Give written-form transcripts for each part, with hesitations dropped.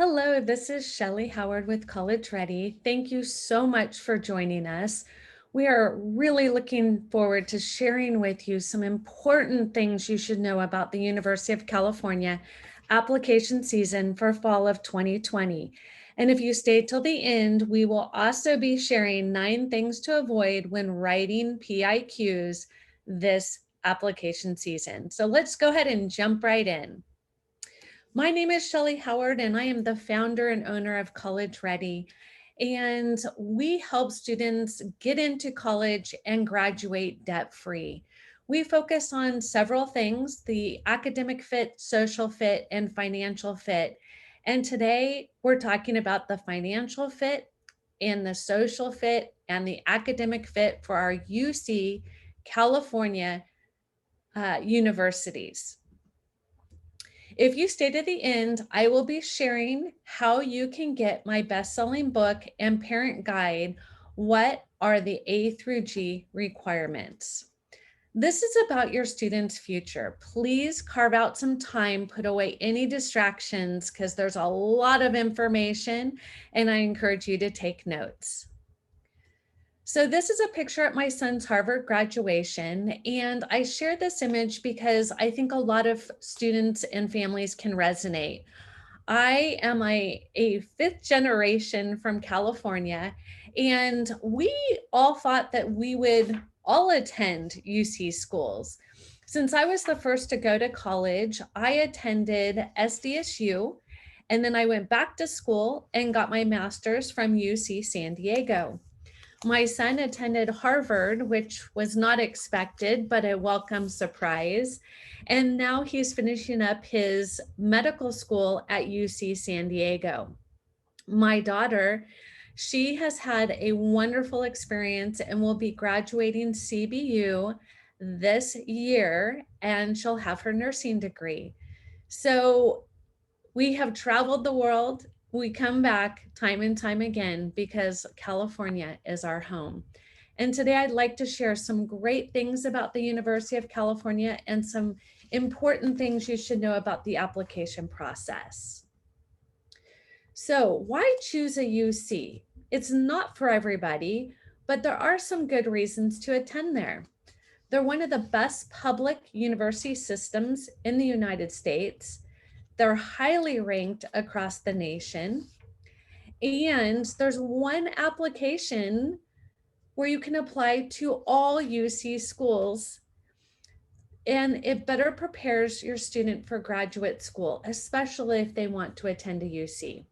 Hello, this is Shelley Howard with CollegeReady. Thank you so much for joining us. We are really looking forward to sharing with you some important things you should know about the University of California application season for fall of 2020. And if you stay till the end, we will also be sharing 9 things to avoid when writing PIQs this application season. So let's go ahead and jump right in. My name is Shelley Howard, and I am the founder and owner of CollegeReady. And we help students get into college and graduate debt-free. We focus on several things: the academic fit, social fit, and financial fit. And today we're talking about the financial fit and the social fit and the academic fit for our UC California universities. If you stay to the end, I will be sharing how you can get my best-selling book and parent guide, What Are the A through G Requirements? This is about your students' future. Please carve out some time, put away any distractions because there's a lot of information and I encourage you to take notes. So this is a picture at my son's Harvard graduation, and I share this image because I think a lot of students and families can resonate. I am a fifth generation from California, and we all thought that we would all attend UC schools. Since I was the first to go to college, I attended SDSU, and then I went back to school and got my master's from UC San Diego. My son attended Harvard, which was not expected, but a welcome surprise. And now he's finishing up his medical school at UC San Diego. My daughter, she has had a wonderful experience and will be graduating CBU this year, and she'll have her nursing degree. So we have traveled the world. We come back time and time again because California is our home. And today I'd like to share some great things about the University of California and some important things you should know about the application process. So why choose a UC? It's not for everybody, but there are some good reasons to attend there. They're one of the best public university systems in the United States. They're highly ranked across the nation. And there's one application where you can apply to all UC schools, and it better prepares your student for graduate school, especially if they want to attend a UC.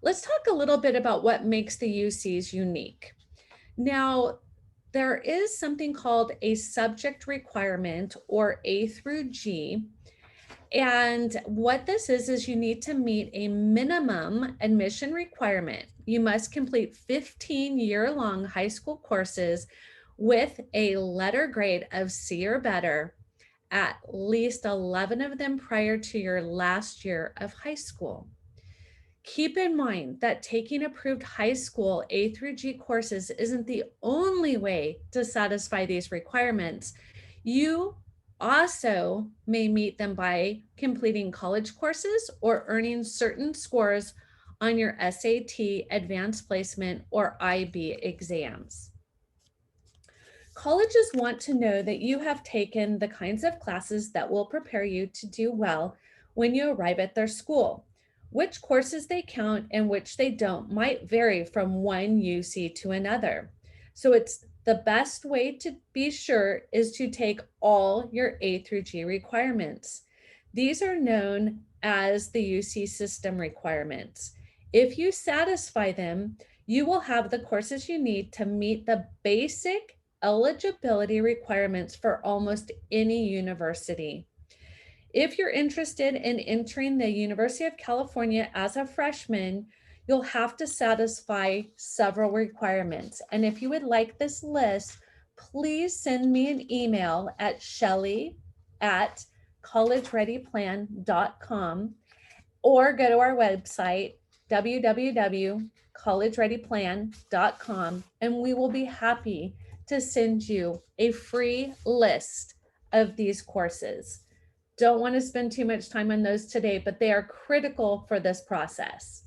Let's talk a little bit about what makes the UCs unique. Now, there is something called a subject requirement, or A through G. And what this is you need to meet a minimum admission requirement. You must complete 15-year-long high school courses with a letter grade of C or better, at least 11 of them prior to your last year of high school. Keep in mind that taking approved high school A through G courses isn't the only way to satisfy these requirements. You also may meet them by completing college courses or earning certain scores on your SAT, advanced placement, or IB exams. Colleges want to know that you have taken the kinds of classes that will prepare you to do well when you arrive at their school. Which courses they count and which they don't might vary from one UC to another. So it's the best way to be sure is to take all your A through G requirements. These are known as the UC system requirements. If you satisfy them, you will have the courses you need to meet the basic eligibility requirements for almost any university. If you're interested in entering the University of California as a freshman, you'll have to satisfy several requirements. And if you would like this list, please send me an email at shelley@collegereadyplan.com or go to our website, www.collegereadyplan.com, and we will be happy to send you a free list of these courses. Don't want to spend too much time on those today, but they are critical for this process.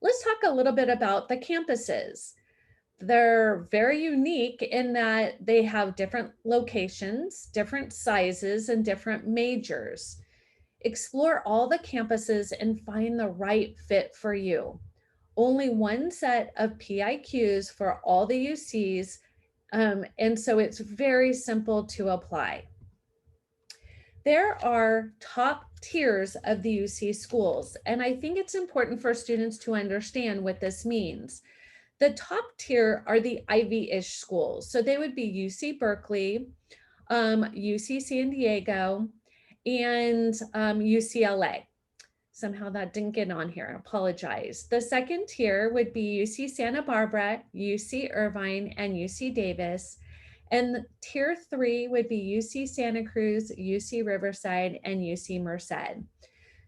Let's talk a little bit about the campuses. They're very unique in that they have different locations, different sizes, and different majors. Explore all the campuses and find the right fit for you. Only one set of PIQs for all the UCs, and so it's very simple to apply. There are top tiers of the UC schools, and I think it's important for students to understand what this means. The top tier are the Ivy-ish schools. So they would be UC Berkeley, UC San Diego, and UCLA. Somehow that didn't get on here, I apologize. The second tier would be UC Santa Barbara, UC Irvine, and UC Davis. And tier 3 would be UC Santa Cruz, UC Riverside, and UC Merced.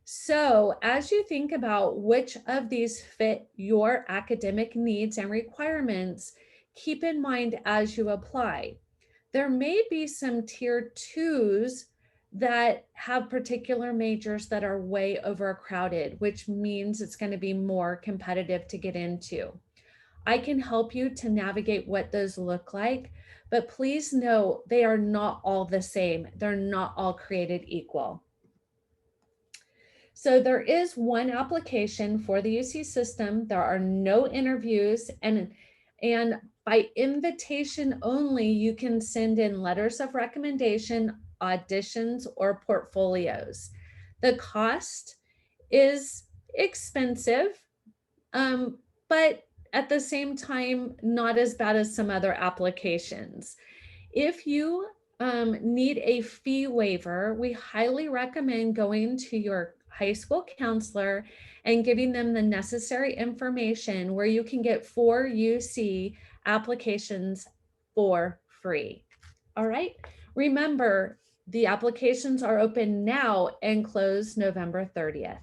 So as you think about which of these fit your academic needs and requirements, keep in mind as you apply. There may be some tier 2s that have particular majors that are way overcrowded, which means it's going to be more competitive to get into. I can help you to navigate what those look like, but please know they are not all the same. They're not all created equal. So there is one application for the UC system. There are no interviews, and by invitation only, you can send in letters of recommendation, auditions, or portfolios. The cost is expensive, but at the same time, not as bad as some other applications. If you need a fee waiver, we highly recommend going to your high school counselor and giving them the necessary information where you can get 4 UC applications for free. All right. Remember, the applications are open now and close November 30th.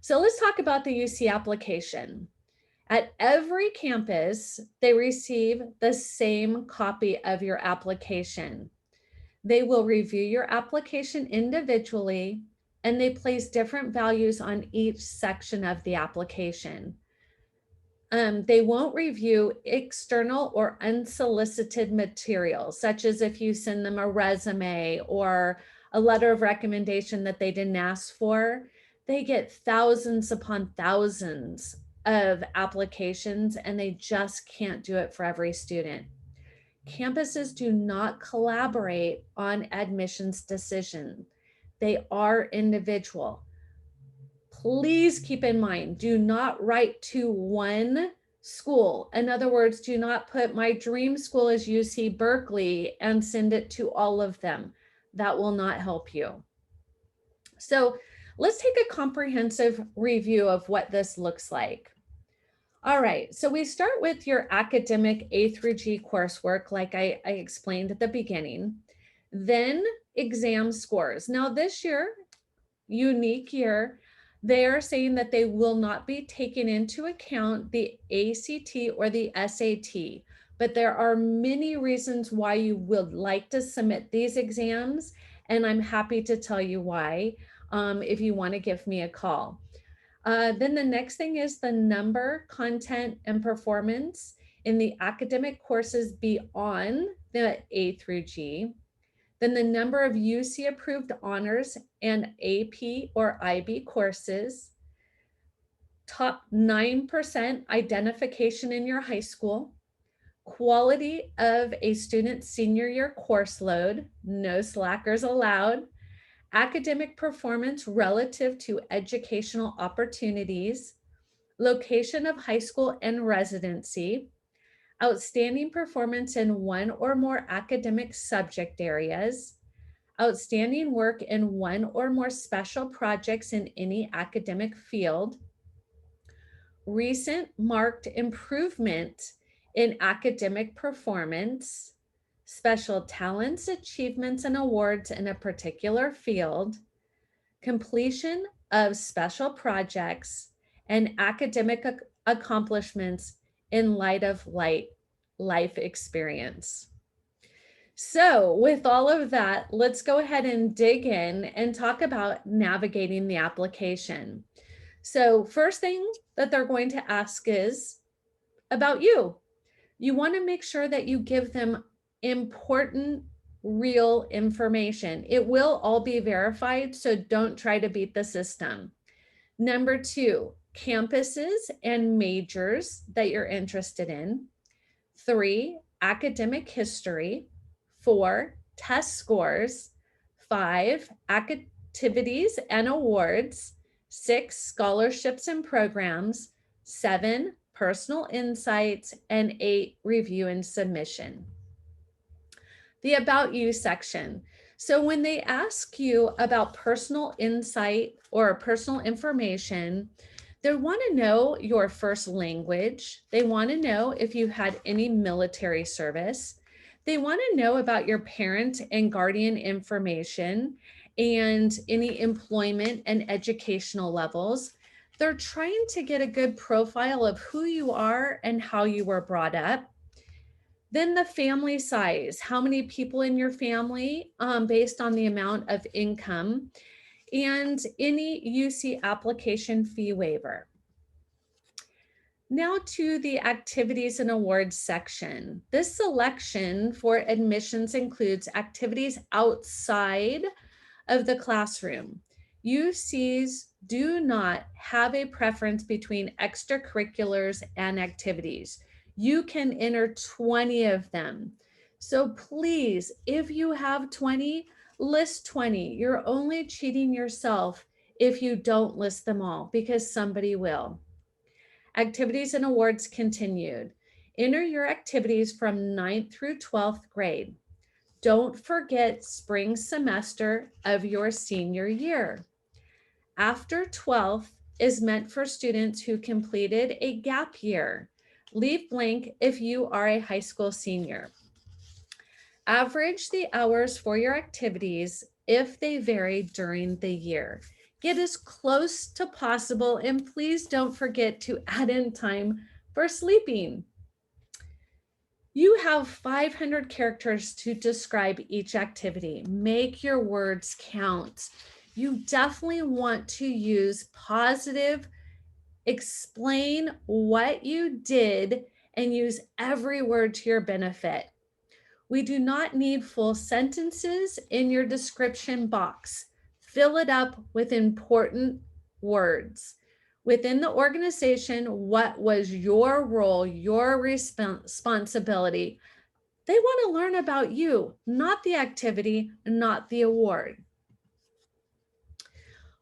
So let's talk about the UC application. At every campus, they receive the same copy of your application. They will review your application individually, and they place different values on each section of the application. They won't review external or unsolicited materials, such as if you send them a resume or a letter of recommendation that they didn't ask for. They get thousands upon thousands of applications, and they just can't do it for every student. Campuses do not collaborate on admissions decision. They are individual. Please keep in mind, do not write to one school. In other words, do not put my dream school as UC Berkeley and send it to all of them. That will not help you. So let's take a comprehensive review of what this looks like. All right, so we start with your academic A through G coursework, like I explained at the beginning, then exam scores. Now this year, unique year, they are saying that they will not be taking into account the ACT or the SAT, but there are many reasons why you would like to submit these exams, and I'm happy to tell you why if you want to give me a call. Then the next thing is the number, content, and performance in the academic courses beyond the A through G. Then the number of UC approved honors and AP or IB courses. Top 9% identification in your high school. Quality of a student's senior year course load, no slackers allowed. Academic performance relative to educational opportunities, location of high school and residency, outstanding performance in one or more academic subject areas, outstanding work in one or more special projects in any academic field, recent marked improvement in academic performance, special talents, achievements, and awards in a particular field, completion of special projects, and academic accomplishments in light of life experience. So, with all of that, let's go ahead and dig in and talk about navigating the application. So, first thing that they're going to ask is about you. You want to make sure that you give them important, real information. It will all be verified, so don't try to beat the system. Number two, campuses and majors that you're interested in. Three, academic history. Four, test scores. Five, activities and awards. Six, scholarships and programs. Seven, personal insights. And eight, review and submission. The About You section. So when they ask you about personal insight or personal information, they want to know your first language. They want to know if you had any military service. They want to know about your parent and guardian information and any employment and educational levels. They're trying to get a good profile of who you are and how you were brought up. Then the family size, how many people in your family, based on the amount of income, and any UC application fee waiver. Now to the activities and awards section. This selection for admissions includes activities outside of the classroom. UCs do not have a preference between extracurriculars and activities. You can enter 20 of them. So please, if you have 20, list 20. You're only cheating yourself if you don't list them all, because somebody will. Activities and awards continued. Enter your activities from 9th through 12th grade. Don't forget spring semester of your senior year. After 12th is meant for students who completed a gap year. Leave blank if you are a high school senior. Average the hours for your activities if they vary during the year. Get as close to possible, and please don't forget to add in time for sleeping. You have 500 characters to describe each activity. Make your words count. You definitely want to use positive, explain what you did, and use every word to your benefit. We do not need full sentences in your description box. Fill it up with important words. Within the organization, what was your role, your responsibility? They want to learn about you, not the activity, not the award.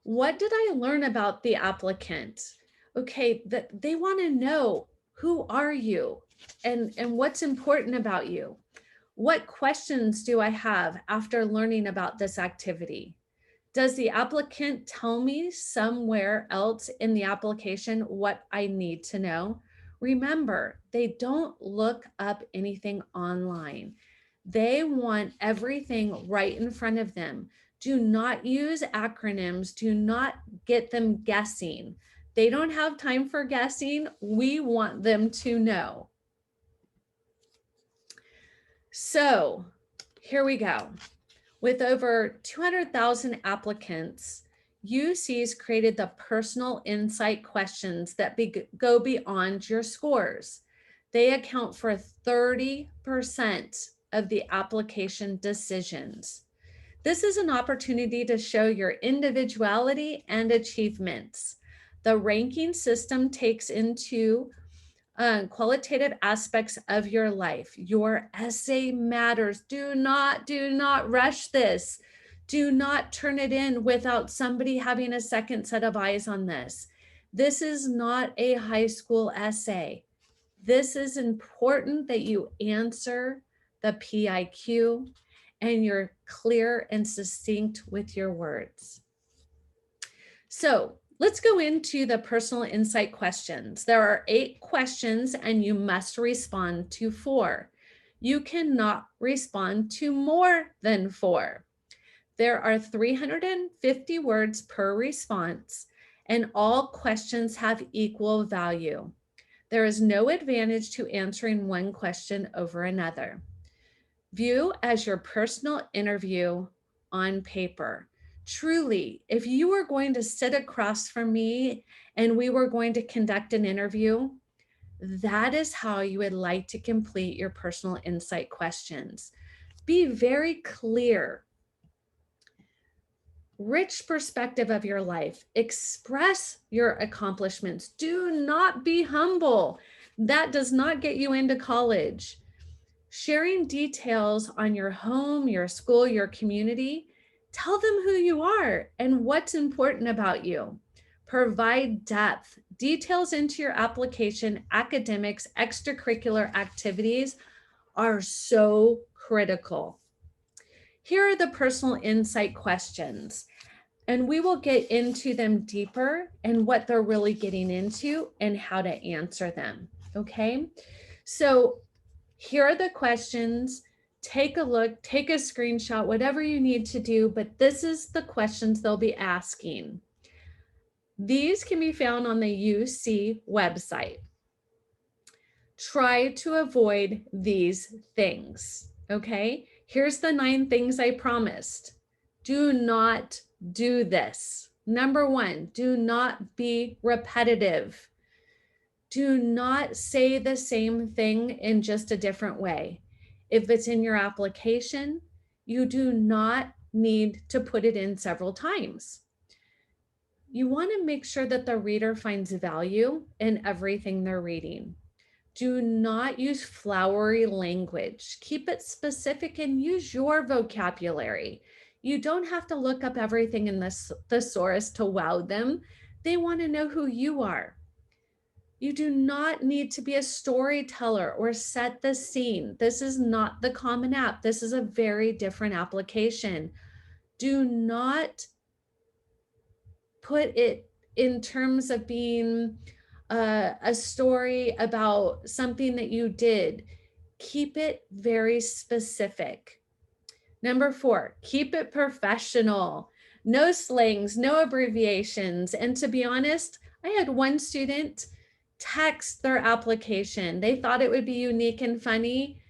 What did I learn about the applicant? Okay, they want to know, who are you and what's important about you? What questions do I have after learning about this activity? Does the applicant tell me somewhere else in the application what I need to know? Remember, they don't look up anything online. They want everything right in front of them. Do not use acronyms. Do not get them guessing. They don't have time for guessing. We want them to know. So here we go. With over 200,000 applicants, UCs created the personal insight questions that go beyond your scores. They account for 30% of the application decisions. This is an opportunity to show your individuality and achievements. The ranking system takes into qualitative aspects of your life. Your essay matters. Do not rush this. Do not turn it in without somebody having a second set of eyes on this. This is not a high school essay. This is important that you answer the PIQ and you're clear and succinct with your words. So let's go into the personal insight questions. There are 8 questions and you must respond to 4. You cannot respond to more than 4. There are 350 words per response, and all questions have equal value. There is no advantage to answering one question over another. View as your personal interview on paper. Truly, if you were going to sit across from me and we were going to conduct an interview, that is how you would like to complete your personal insight questions. Be very clear, rich perspective of your life. Express your accomplishments. Do not be humble. That does not get you into college. Sharing details on your home, your school, your community. Tell them who you are and what's important about you. Provide depth, details into your application. Academics, extracurricular activities are so critical. Here are the personal insight questions, and we will get into them deeper and what they're really getting into and how to answer them. Okay, so here are the questions. Take a look, take a screenshot, whatever you need to do, but this is the questions they'll be asking. These can be found on the UC website. Try to avoid these things, okay? Here's the 9 things I promised. Do not do this. Number 1, do not be repetitive. Do not say the same thing in just a different way. If it's in your application, you do not need to put it in several times. You want to make sure that the reader finds value in everything they're reading. Do not use flowery language. Keep it specific and use your vocabulary. You don't have to look up everything in the thesaurus to wow them. They want to know who you are. You do not need to be a storyteller or set the scene. This is not the Common App. This is a very different application. Do not put it in terms of being a story about something that you did. Keep it very specific. Number 4, keep it professional. No slangs, no abbreviations. And to be honest, I had one student text their application. They thought it would be unique and funny.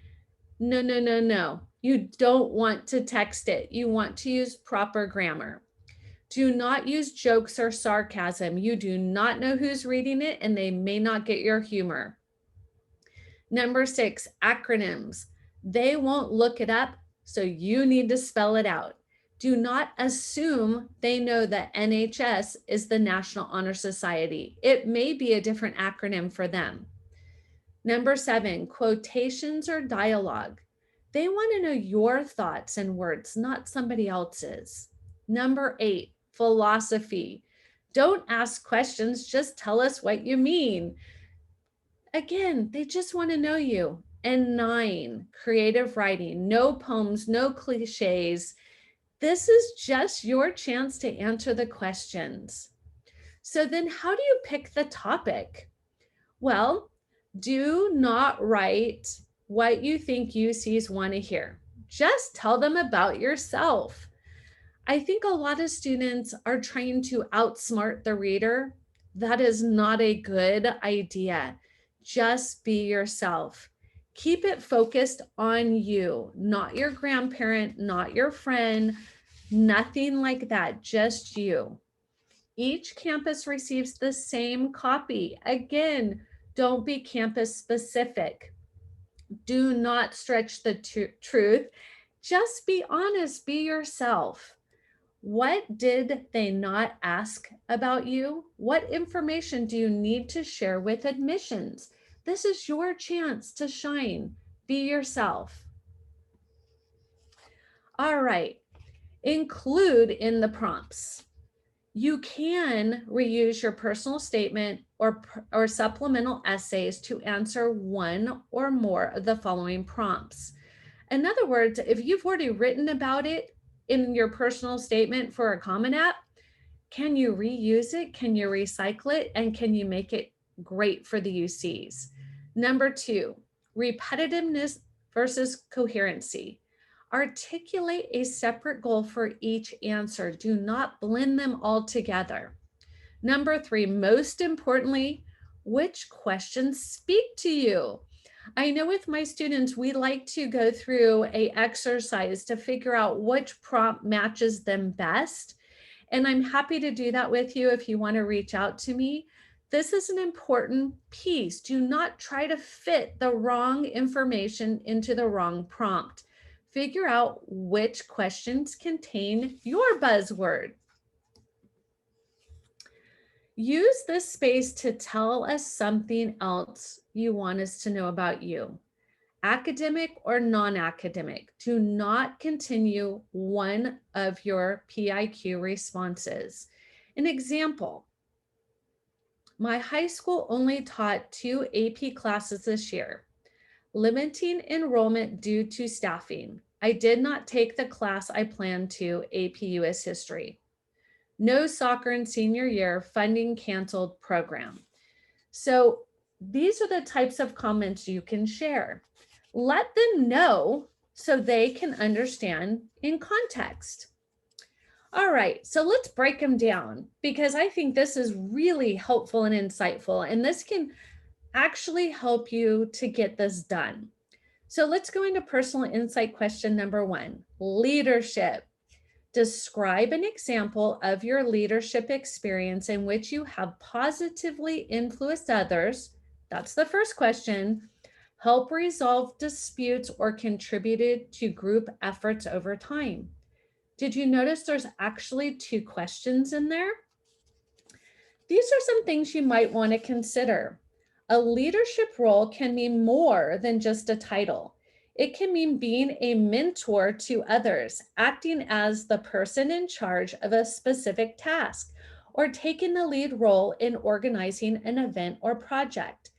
No, no, no, no. You don't want to text it. You want to use proper grammar. Do not use jokes or sarcasm. You do not know who's reading it and they may not get your humor. Number 6, acronyms. They won't look it up, so you need to spell it out. Do not assume they know that NHS is the National Honor Society. It may be a different acronym for them. Number 7, quotations or dialogue. They want to know your thoughts and words, not somebody else's. Number 8, philosophy. Don't ask questions, just tell us what you mean. Again, they just want to know you. And 9, creative writing. No poems, no cliches. This is just your chance to answer the questions. So then how do you pick the topic? Well, do not write what you think UCs want to hear. Just tell them about yourself. I think a lot of students are trying to outsmart the reader. That is not a good idea. Just be yourself. Keep it focused on you, not your grandparent, not your friend, nothing like that, just you. Each campus receives the same copy. Again, don't be campus specific. Do not stretch the truth. Just be honest, be yourself. What did they not ask about you? What information do you need to share with admissions? This is your chance to shine. Be yourself. All right, include in the prompts. You can reuse your personal statement or supplemental essays to answer one or more of the following prompts. In other words, if you've already written about it in your personal statement for a Common App, can you reuse it? Can you recycle it? And can you make it great for the UCs? Number 2, repetitiveness versus coherency. Articulate a separate goal for each answer. Do not blend them all together. Number 3, most importantly, which questions speak to you? I know with my students, we like to go through a exercise to figure out which prompt matches them best. And I'm happy to do that with you if you want to reach out to me. This is an important piece. Do not try to fit the wrong information into the wrong prompt. Figure out which questions contain your buzzword. Use this space to tell us something else you want us to know about you. Academic or non-academic, do not continue one of your PIQ responses. An example, my high school only taught 2 AP classes this year, limiting enrollment due to staffing. I did not take the class I planned to, AP US History. No soccer in senior year, funding canceled program. So these are the types of comments you can share. Let them know so they can understand in context. All right, so let's break them down because I think this is really helpful and insightful, and this can actually help you to get this done. So let's go into personal insight question number 1, leadership. Describe an example of your leadership experience in which you have positively influenced others. That's the first question. Help resolve disputes or contributed to group efforts over time. Did you notice there's actually 2 questions in there? These are some things you might want to consider. A leadership role can mean more than just a title. It can mean being a mentor to others, acting as the person in charge of a specific task, or taking the lead role in organizing an event or project.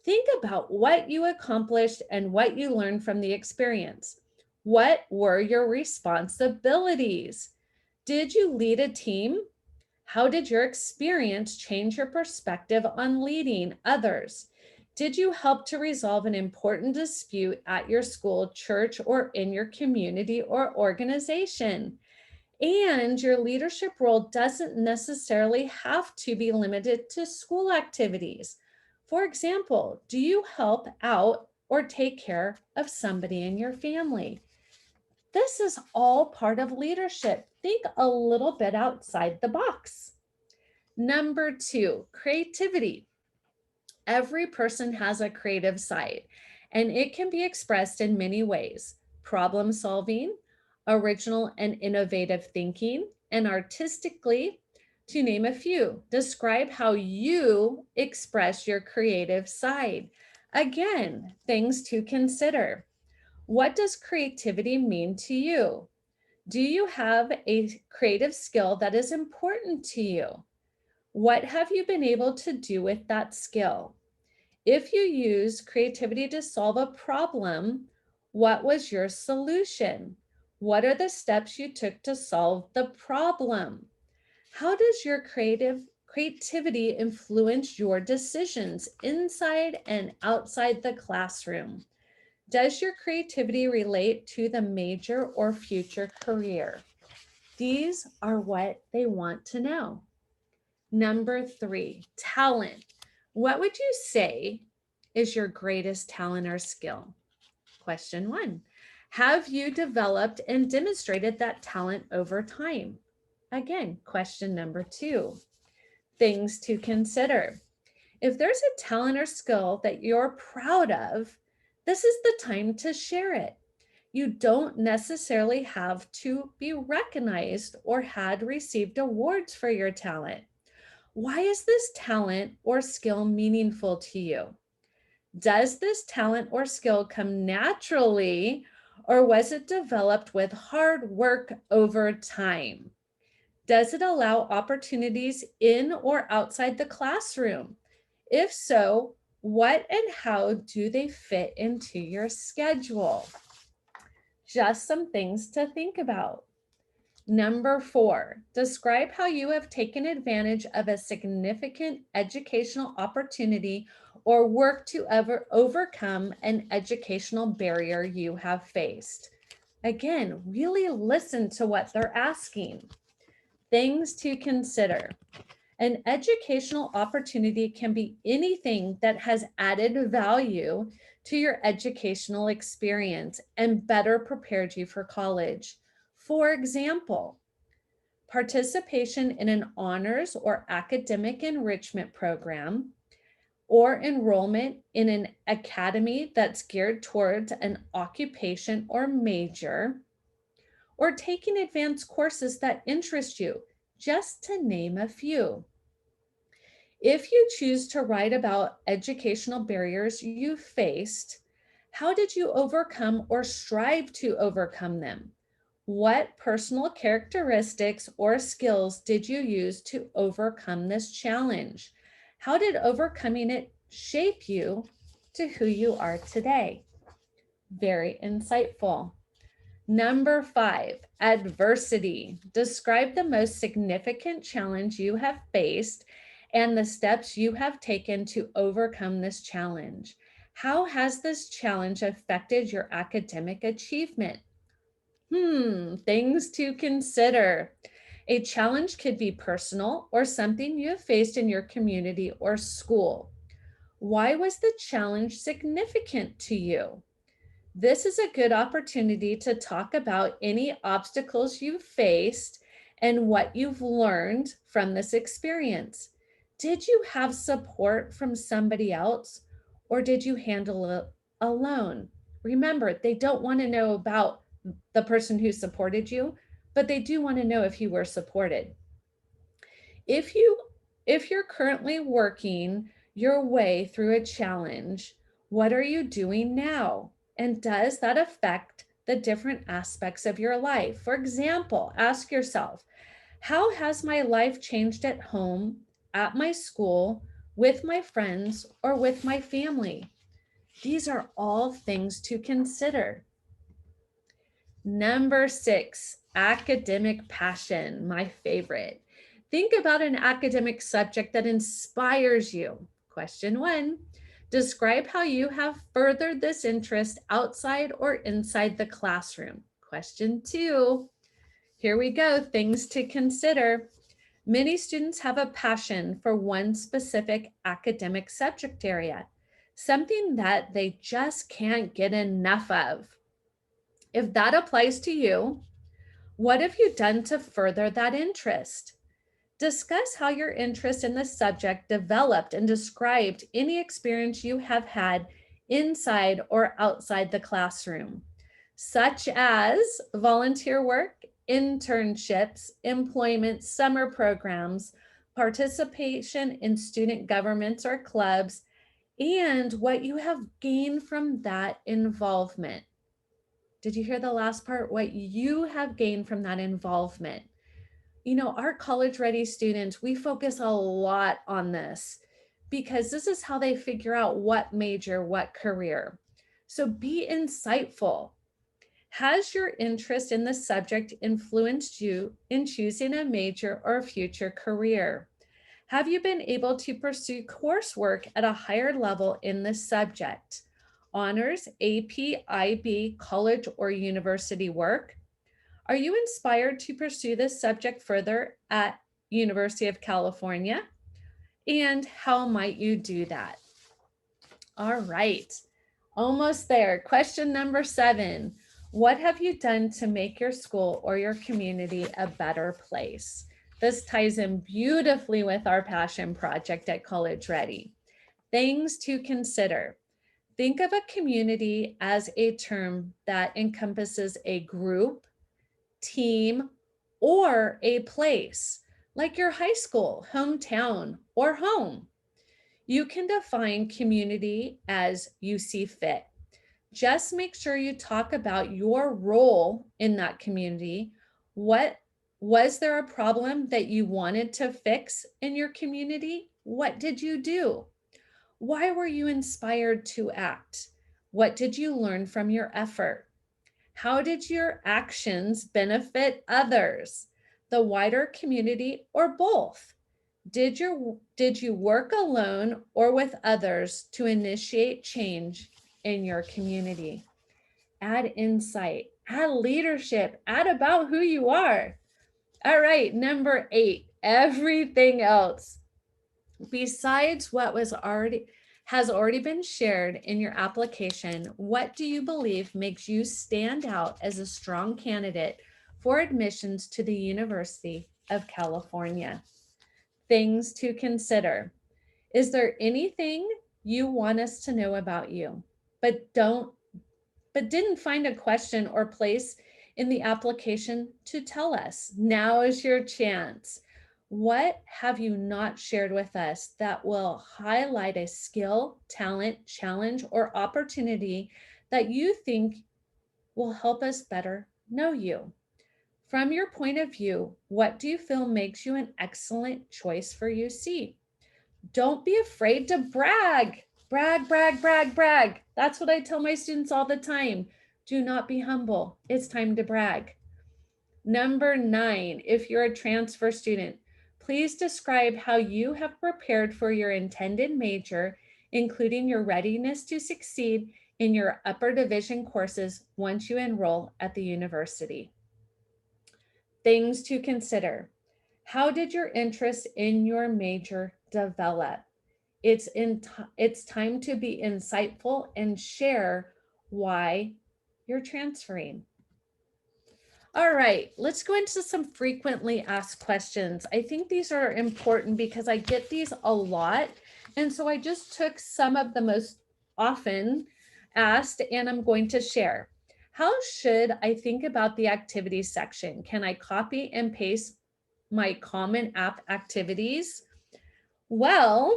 Think about what you accomplished and what you learned from the experience. What were your responsibilities? Did you lead a team? How did your experience change your perspective on leading others? Did you help to resolve an important dispute at your school, church, or in your community or organization? And your leadership role doesn't necessarily have to be limited to school activities. For example, do you help out or take care of somebody in your family? This is all part of leadership. Think a little bit outside the box. Number 2, creativity. Every person has a creative side, and it can be expressed in many ways: problem solving, original and innovative thinking, and artistically, to name a few. Describe how you express your creative side. Again, things to consider. What does creativity mean to you? Do you have a creative skill that is important to you? What have you been able to do with that skill? If you use creativity to solve a problem, what was your solution? What are the steps you took to solve the problem? How does your creativity influence your decisions inside and outside the classroom? Does your creativity relate to the major or future career? These are what they want to know. Number 3, talent. What would you say is your greatest talent or skill? Question 1. Have you developed and demonstrated that talent over time? Again, question number 2. Things to consider. If there's a talent or skill that you're proud of, this is the time to share it. You don't necessarily have to be recognized or had received awards for your talent. Why is this talent or skill meaningful to you? Does this talent or skill come naturally, or was it developed with hard work over time? Does it allow opportunities in or outside the classroom? If so, what and how do they fit into your schedule? Just some things to think about. Number 4, describe how you have taken advantage of a significant educational opportunity or work to overcome an educational barrier you have faced. Again, really listen to what they're asking. Things to consider. An educational opportunity can be anything that has added value to your educational experience and better prepared you for college. For example, participation in an honors or academic enrichment program, or enrollment in an academy that's geared towards an occupation or major, or taking advanced courses that interest you, just to name a few. If you choose to write about educational barriers you faced, how did you overcome or strive to overcome them? What personal characteristics or skills did you use to overcome this challenge? How did overcoming it shape you to who you are today? Very insightful. Number 5, adversity. Describe the most significant challenge you have faced and the steps you have taken to overcome this challenge. How has this challenge affected your academic achievement? Things to consider. A challenge could be personal or something you have faced in your community or school. Why was the challenge significant to you? This is a good opportunity to talk about any obstacles you've faced and what you've learned from this experience. Did you have support from somebody else, or did you handle it alone? Remember, they don't want to know about the person who supported you, but they do want to know if you were supported. If you if you're currently working your way through a challenge, what are you doing now? And does that affect the different aspects of your life? For example, ask yourself, how has my life changed at home, at my school, with my friends, or with my family? These are all things to consider. Number 6, academic passion, my favorite. Think about an academic subject that inspires you. Question 1, describe how you have furthered this interest outside or inside the classroom. Question 2, here we go, things to consider. Many students have a passion for one specific academic subject area, something that they just can't get enough of. If that applies to you, what have you done to further that interest? Discuss how your interest in the subject developed and described any experience you have had inside or outside the classroom, such as volunteer work, internships, employment, summer programs, participation in student governments or clubs, and what you have gained from that involvement. Did you hear the last part? What you have gained from that involvement. You know, our college ready students, we focus a lot on this because this is how they figure out what major, what career. So be insightful. Has your interest in the subject influenced you in choosing a major or future career? Have you been able to pursue coursework at a higher level in this subject? Honors, AP, IB, college, or university work? Are you inspired to pursue this subject further at University of California? And how might you do that? All right, almost there. Question number 7. What have you done to make your school or your community a better place? This ties in beautifully with our passion project at College Ready. Things to consider. Think of a community as a term that encompasses a group, team, or a place, like your high school, hometown, or home. You can define community as you see fit. Just make sure you talk about your role in that community. What was there a problem that you wanted to fix in your community? What did you do? Why were you inspired to act? What did you learn from your effort? How did your actions benefit others, the wider community, or both? Did you work alone or with others to initiate change in your community? Add insight, add leadership, add about who you are. All right, number 8, everything else besides what has already been shared in your application. What do you believe makes you stand out as a strong candidate for admissions to the University of California? Things to consider. Is there anything you want us to know about you, but didn't find a question or place in the application to tell us? Now is your chance. What have you not shared with us that will highlight a skill, talent, challenge, or opportunity that you think will help us better know you? From your point of view, what do you feel makes you an excellent choice for UC? Don't be afraid to brag. Brag, brag, brag, brag. That's what I tell my students all the time. Do not be humble. It's time to brag. Number 9, if you're a transfer student, please describe how you have prepared for your intended major, including your readiness to succeed in your upper division courses once you enroll at the university. Things to consider. How did your interest in your major develop? It's time to be insightful and share why you're transferring. All right, let's go into some frequently asked questions. I think these are important because I get these a lot. And so I just took some of the most often asked and I'm going to share. How should I think about the activities section? Can I copy and paste my Common App activities? Well,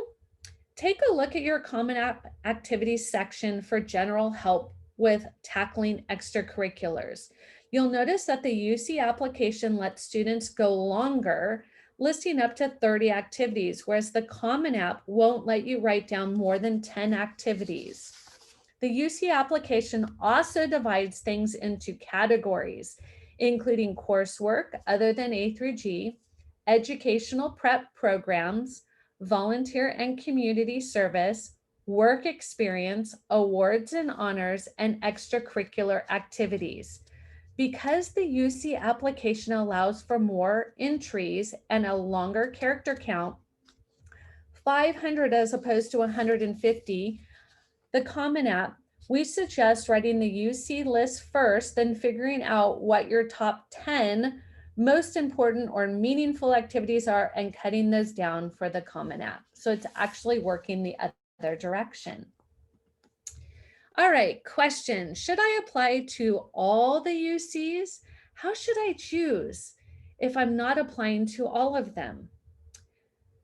take a look at your Common App activities section for general help with tackling extracurriculars. You'll notice that the UC application lets students go longer, listing up to 30 activities, whereas the Common App won't let you write down more than 10 activities. The UC application also divides things into categories, including coursework other than A through G, educational prep programs, volunteer and community service, work experience, awards and honors, and extracurricular activities. Because the UC application allows for more entries and a longer character count, 500 as opposed to 150, the Common App, we suggest writing the UC list first, then figuring out what your top 10 most important or meaningful activities are and cutting those down for the Common App. So it's actually working the other direction. All right, question. Should I apply to all the UCs? How should I choose if I'm not applying to all of them?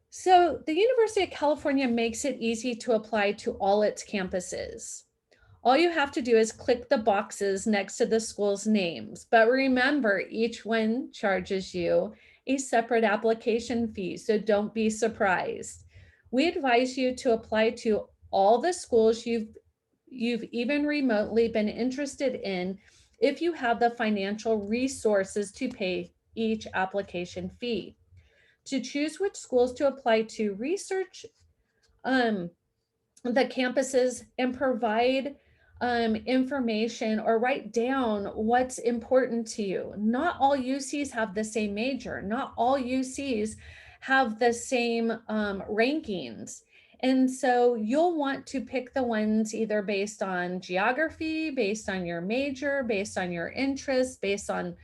So the University of California makes it easy to apply to all its campuses. All you have to do is click the boxes next to the school's names. But remember, each one charges you a separate application fee, so don't be surprised. We advise you to apply to all the schools you've even remotely been interested in if you have the financial resources to pay each application fee. To choose which schools to apply to, research the campuses and provide information or write down what's important to you. Not all UCs have the same major. Not all UCs have the same rankings. And so you'll want to pick the ones either based on geography, based on your major, based on your interests, based on,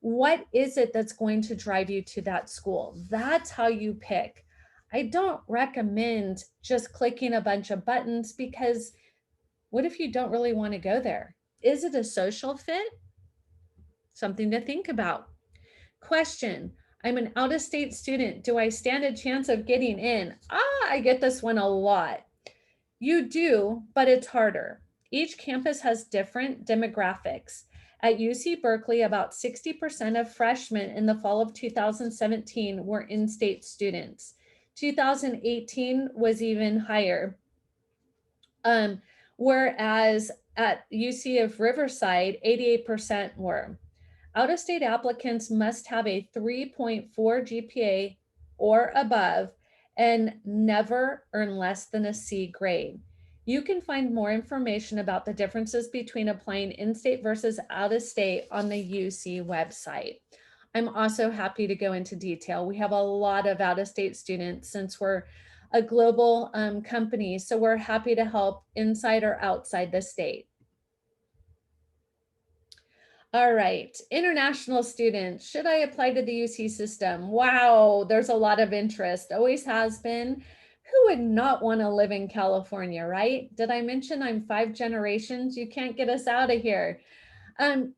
what is it that's going to drive you to that school? That's how you pick. I don't recommend just clicking a bunch of buttons because what if you don't really want to go there? Is it a social fit? Something to think about. Question. I'm an out-of-state student. Do I stand a chance of getting in? I get this one a lot. You do, but it's harder. Each campus has different demographics. At UC Berkeley, about 60% of freshmen in the fall of 2017 were in-state students. 2018 was even higher. Whereas at UC of Riverside, 88% were. Out-of-state applicants must have a 3.4 GPA or above and never earn less than a C grade. You can find more information about the differences between applying in-state versus out-of-state on the UC website. I'm also happy to go into detail. We have a lot of out-of-state students since we're a global company, so we're happy to help inside or outside the state. All right, international students, should I apply to the UC system? Wow, there's a lot of interest, always has been. Who would not want to live in California, right? Did I mention I'm 5 generations? You can't get us out of here.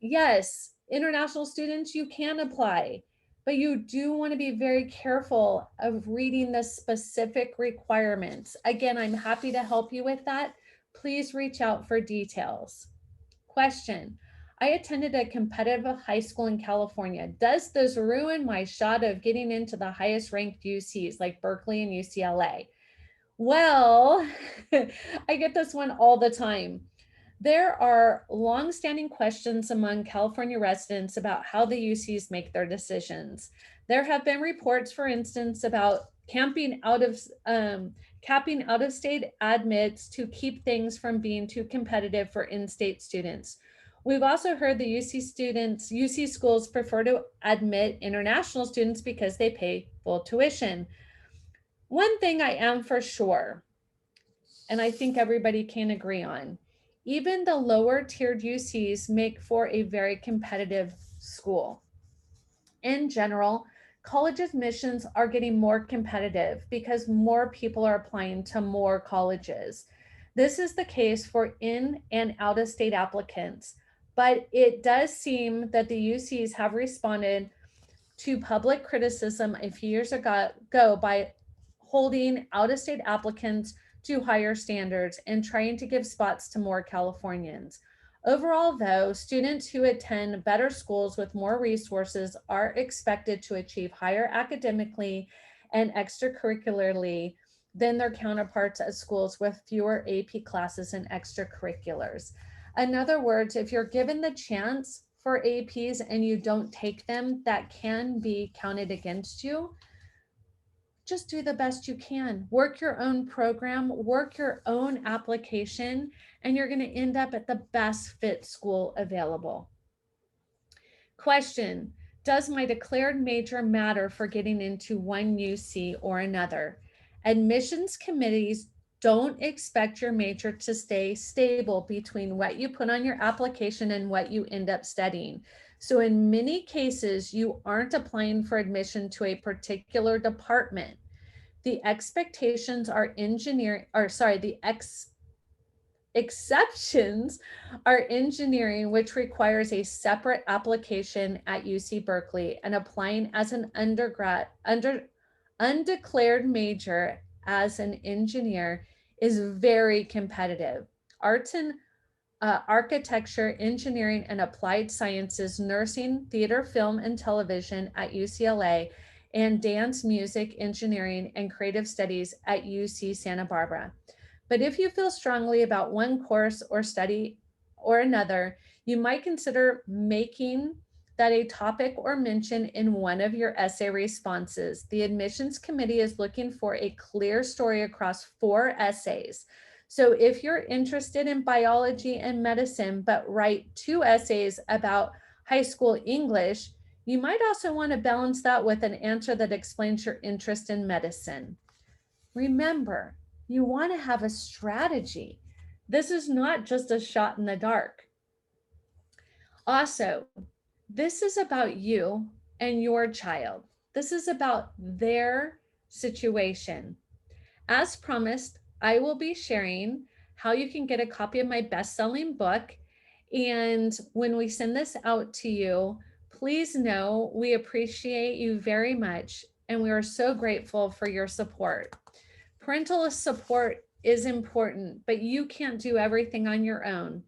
Yes, international students, you can apply, but you do want to be very careful of reading the specific requirements. Again, I'm happy to help you with that. Please reach out for details. Question. I attended a competitive high school in California. Does this ruin my shot of getting into the highest ranked UCs like Berkeley and UCLA? Well, I get this one all the time. There are longstanding questions among California residents about how the UCs make their decisions. There have been reports, for instance, about capping out of state admits to keep things from being too competitive for in-state students. We've also heard the UC schools prefer to admit international students because they pay full tuition. One thing I am for sure, and I think everybody can agree on, even the lower tiered UCs make for a very competitive school. In general, college admissions are getting more competitive because more people are applying to more colleges. This is the case for in and out of state applicants, but it does seem that the UCs have responded to public criticism a few years ago by holding out of state applicants to higher standards and trying to give spots to more Californians. Overall, though, students who attend better schools with more resources are expected to achieve higher academically and extracurricularly than their counterparts at schools with fewer AP classes and extracurriculars. In other words, if you're given the chance for APs and you don't take them, that can be counted against you. Just do the best you can. Work your own program, work your own application, and you're going to end up at the best fit school available. Question. Does my declared major matter for getting into one UC or another? Admissions committees don't expect your major to stay stable between what you put on your application and what you end up studying. So in many cases, you aren't applying for admission to a particular department. The expectations are exceptions are engineering, which requires a separate application at UC Berkeley, and applying as an undeclared major as an engineer is very competitive. Arts and architecture, engineering, and applied sciences, nursing, theater, film, and television at UCLA, and dance, music, engineering, and creative studies at UC Santa Barbara. But if you feel strongly about one course or study or another, you might consider making that a topic or mention in one of your essay responses. The admissions committee is looking for a clear story across 4 essays. So if you're interested in biology and medicine, but write 2 essays about high school English, you might also want to balance that with an answer that explains your interest in medicine. Remember, you want to have a strategy. This is not just a shot in the dark. Also, this is about you and your child. This is about their situation. As promised, I will be sharing how you can get a copy of my best-selling book. And when we send this out to you, please know we appreciate you very much and we are so grateful for your support. Parental support is important, but you can't do everything on your own.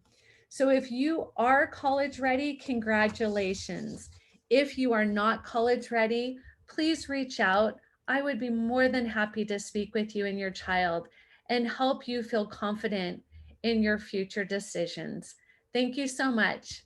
So if you are college ready, congratulations. If you are not college ready, please reach out. I would be more than happy to speak with you and your child and help you feel confident in your future decisions. Thank you so much.